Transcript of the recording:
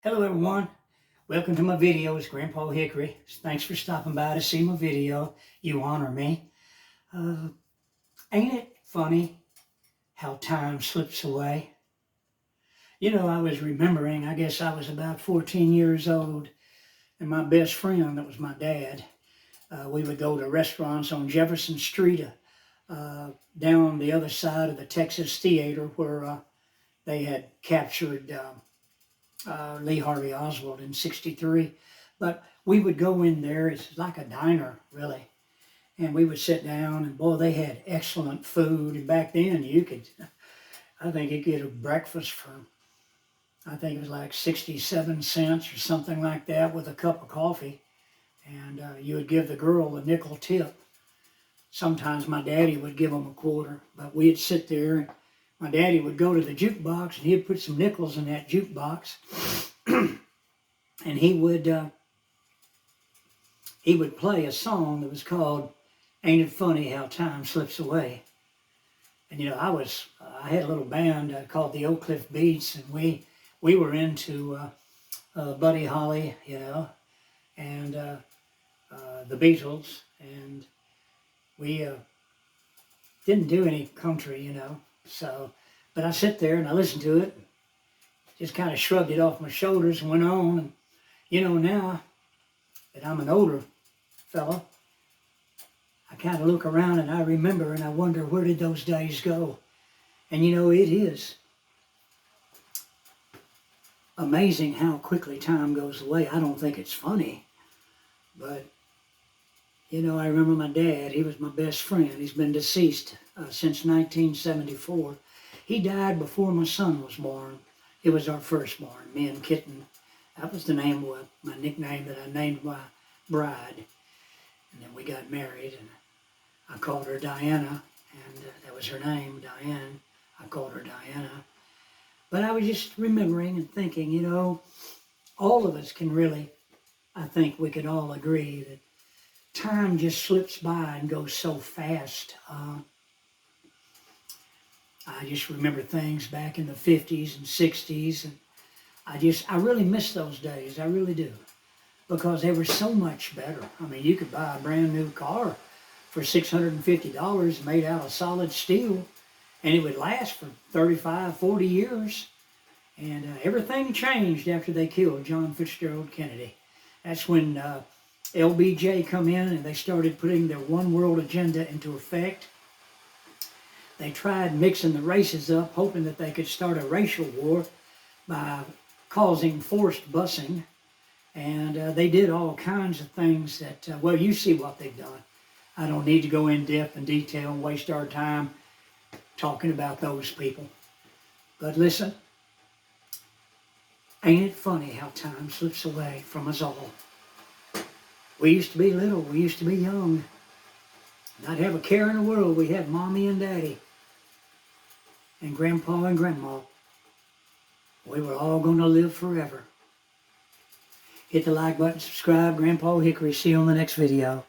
Hello everyone, welcome to my videos, Grandpa Hickory. Thanks for stopping by to see my video. You honor me. Ain't it funny how time slips away? You know, I was remembering, I guess I was about 14 years old, and my best friend, that was my dad, we would go to restaurants on Jefferson Street, down the other side of the Texas Theater where they had captured Lee Harvey Oswald in '63. But we would go in there, it's like a diner, really. And we would sit down, and boy, they had excellent food. And back then, I think you could get a breakfast for, I think it was like 67 cents or something like that with a cup of coffee. And you would give the girl a nickel tip. Sometimes my daddy would give them a quarter, but we'd sit there, and my daddy would go to the jukebox and he'd put some nickels in that jukebox. And he would play a song that was called "Ain't It Funny How Time Slips Away." And you know, I had a little band called the Oak Cliff Beats, and we were into Buddy Holly, you know, and the Beatles, and we didn't do any country, you know. So, but I sit there and I listened to it, just kind of shrugged it off my shoulders and went on. And you know, now that I'm an older fella, I kind of look around and I remember and I wonder, where did those days go? And you know, it is amazing how quickly time goes away. I don't think it's funny, but you know, I remember my dad. He was my best friend. He's been deceased since 1974. He died before my son was born. It was our firstborn, me and Kitten. That was the name of my nickname that I named my bride. And then we got married, and I called her Diana, and that was her name, Diane. I called her Diana. But I was just remembering and thinking, you know, all of us can really, I think we could all agree that time just slips by and goes so fast. I just remember things back in the 50s and 60s, and I really miss those days. I really do, because they were so much better. I mean, you could buy a brand new car for $650 made out of solid steel, and it would last for 35, 40 years. And everything changed after they killed John Fitzgerald Kennedy. That's when LBJ come in and they started putting their one world agenda into effect. They tried mixing the races up, hoping that they could start a racial war by causing forced busing. And they did all kinds of things that, well, you see what they've done. I don't need to go in depth and detail and waste our time talking about those people. But listen, ain't it funny how time slips away from us all? We used to be little, we used to be young, not have a care in the world. We had mommy and daddy, and grandpa and grandma. We were all going to live forever. Hit the like button, subscribe, Grandpa Hickory. See you on the next video.